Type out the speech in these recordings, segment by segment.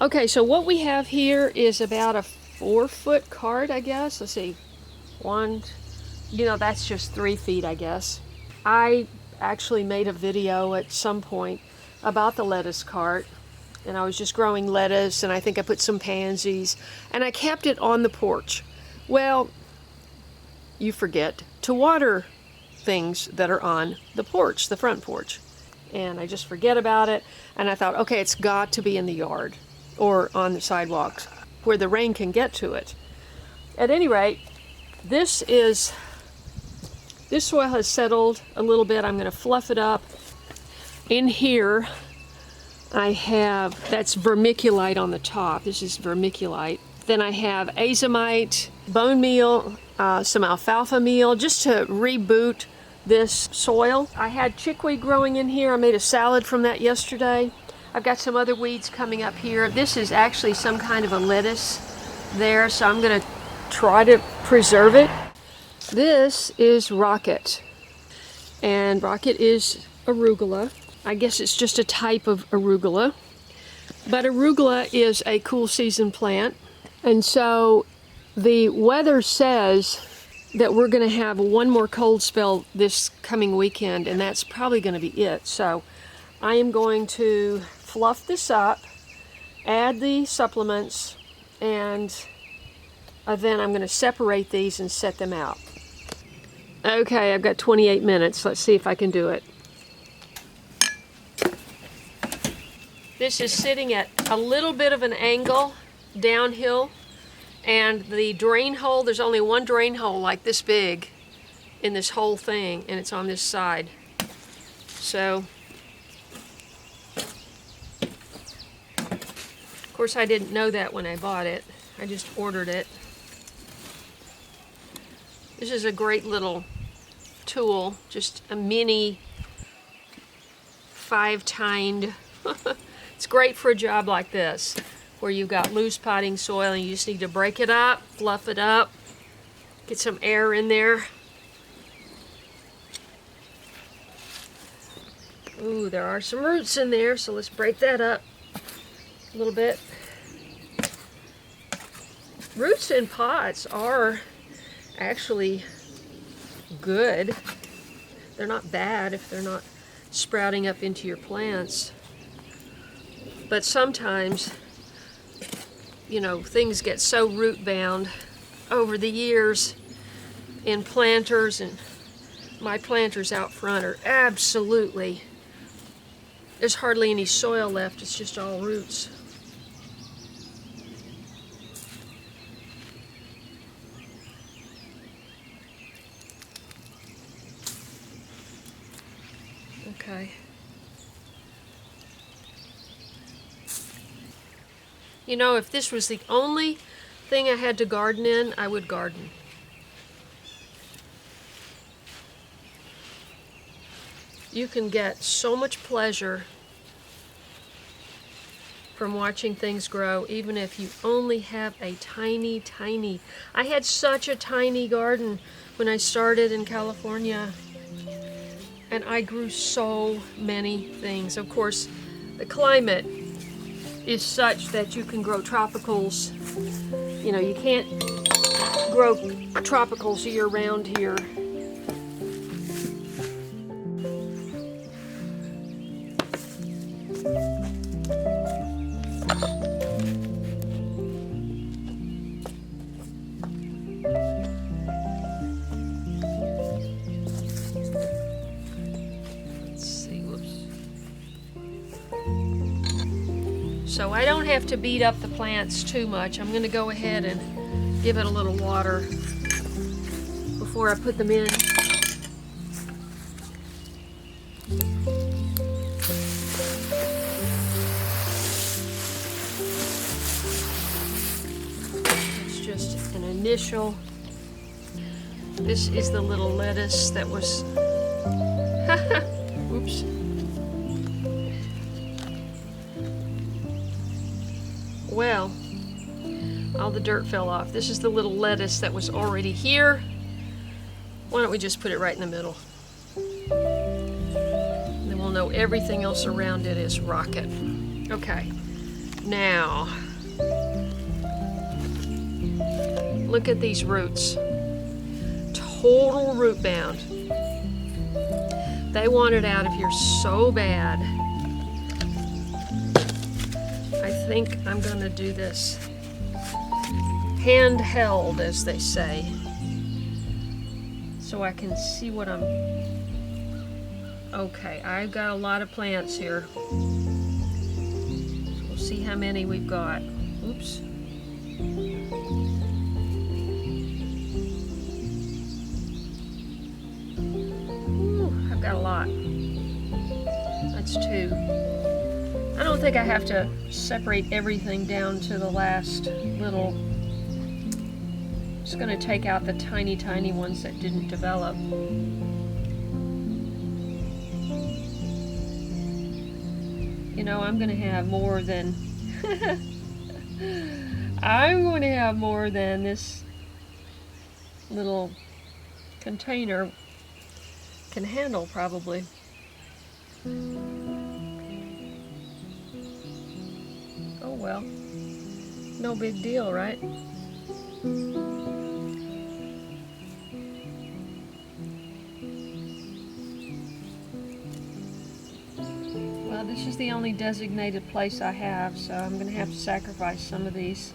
Okay, so what we have here is about a 4-foot cart, I guess. Let's see, one, that's just 3 feet, I guess. I actually made a video at some point about the lettuce cart, and I was just growing lettuce, and I think I put some pansies, and I kept it on the porch. Well, you forget to water things that are on the porch, the front porch. And I just forget about it, and I thought, okay, it's got to be in the yard or on the sidewalks where the rain can get to it. At any rate, this soil has settled a little bit. I'm going to fluff it up. In here, I have, that's vermiculite on the top. This is vermiculite. Then I have azomite, bone meal, some alfalfa meal, just to reboot this soil. I had chickweed growing in here. I made a salad from that yesterday. I've got some other weeds coming up here. This is actually some kind of a lettuce there, so I'm going to try to preserve it. This is rocket, and rocket is arugula. I guess it's just a type of arugula, but arugula is a cool season plant, and so the weather says that we're going to have one more cold spell this coming weekend, and that's probably going to be it. So I am going to fluff this up, add the supplements, and then I'm going to separate these and set them out. Okay, I've got 28 minutes. Let's see if I can do it. This is sitting at a little bit of an angle downhill, and the drain hole, there's only one drain hole like this big in this whole thing, and it's on this side. So, of course, I didn't know that when I bought it. I just ordered it. This is a great little tool, just a mini 5-tined. It's great for a job like this, where you've got loose potting soil and you just need to break it up, fluff it up, get some air in there. Ooh, there are some roots in there, so let's break that up a little bit. Roots in pots are actually good. They're not bad if they're not sprouting up into your plants. But sometimes, things get so root bound over the years in planters, and my planters out front are absolutely, there's hardly any soil left. It's just all roots. Okay. If this was the only thing I had to garden in, I would garden. You can get so much pleasure from watching things grow, even if you only have a tiny, tiny. I had such a tiny garden when I started in California, and I grew so many things. Of course, the climate is such that you can grow tropicals. You can't grow tropicals year-round here. So I don't have to beat up the plants too much. I'm going to go ahead and give it a little water before I put them in. It's just an initial. This is the little lettuce that was, oops. Well, all the dirt fell off. This is the little lettuce that was already here. Why don't we just put it right in the middle? And then we'll know everything else around it is rocket. Okay, Now, look at these roots. Total root bound. They want it out of here so bad. I think I'm gonna do this handheld, as they say, so I can see what I'm... Okay, I've got a lot of plants here. We'll see how many we've got. Oops. Ooh, I've got a lot. That's 2. I don't think I have to separate everything down to the last little... Just going to take out the tiny, tiny ones that didn't develop. You know, I'm going to have more than... I'm going to have more than this little container can handle, probably. Oh well. No big deal, right? Well, this is the only designated place I have, so I'm going to have to sacrifice some of these.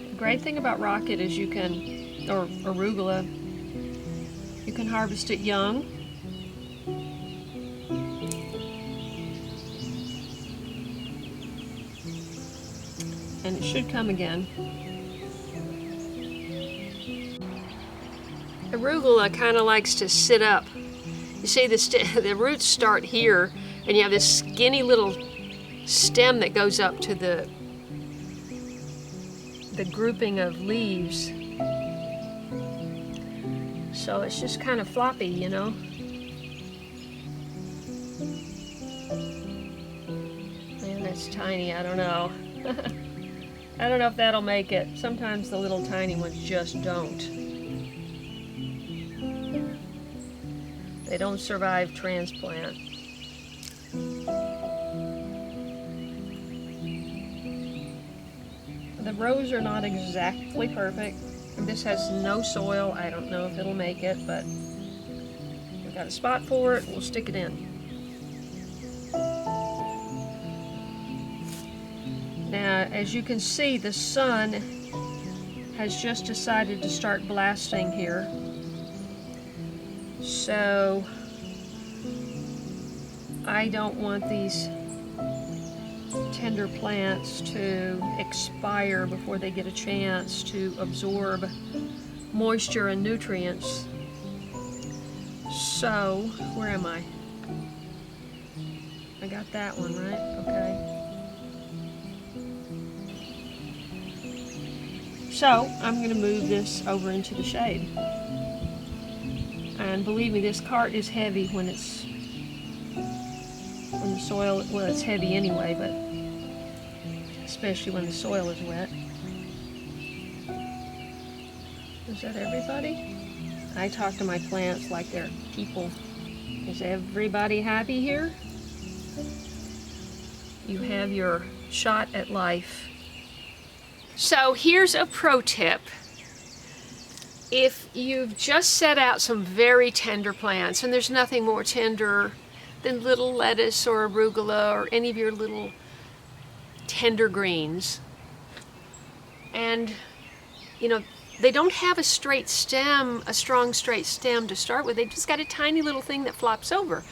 The great thing about rocket is you can, or arugula, you can harvest it young. And it should come again. Arugula kind of likes to sit up. You see the roots start here, and you have this skinny little stem that goes up to the grouping of leaves. So it's just kind of floppy, you know. Man, that's tiny, I don't know. I don't know if that'll make it. Sometimes the little tiny ones just don't. They don't survive transplant. The rows are not exactly perfect. This has no soil. I don't know if it'll make it, but we've got a spot for it. We'll stick it in. Now, as you can see, the sun has just decided to start blasting here. So, I don't want these tender plants to expire before they get a chance to absorb moisture and nutrients. So, where am I? I got that one, right? Okay. So, I'm going to move this over into the shade. And believe me, this cart is heavy when the soil, well, it's heavy anyway, but especially when the soil is wet. Is that everybody? I talk to my plants like they're people. Is everybody happy here? You have your shot at life. So here's a pro tip. If you've just set out some very tender plants, and there's nothing more tender than little lettuce or arugula or any of your little tender greens, and you know, they don't have a straight stem, a strong straight stem to start with. They've just got a tiny little thing that flops over.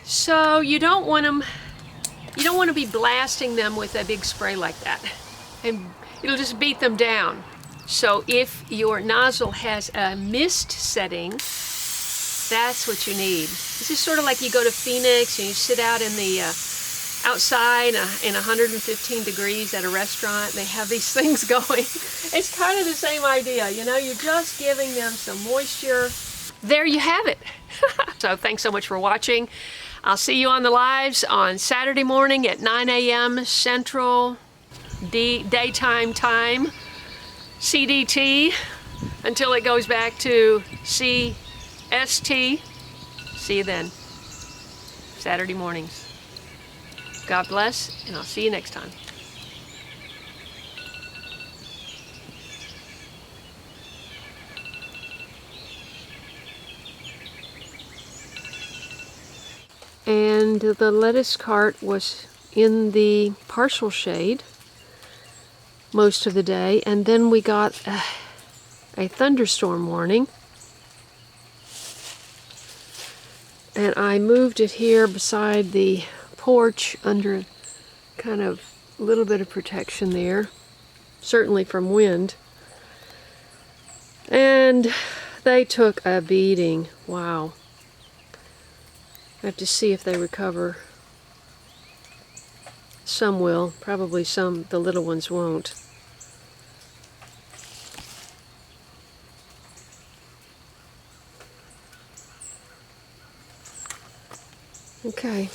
So you don't want to be blasting them with a big spray like that, and it'll just beat them down. So if your nozzle has a mist setting, that's what you need. This is sort of like you go to Phoenix and you sit out in the outside in 115 degrees at a restaurant, and they have these things going. It's kind of the same idea, you know, you're just giving them some moisture. There you have it. So thanks so much for watching. I'll see you on the lives on Saturday morning at 9 a.m. Central Daytime Time, CDT, until it goes back to CST. See you then. Saturday mornings. God bless, and I'll see you next time. And the lettuce cart was in the partial shade most of the day, and then we got a thunderstorm warning, and I moved it here beside the porch under kind of a little bit of protection there, certainly from wind, and they took a beating. Wow. I have to see if they recover. Some will, probably some, the little ones won't. Okay,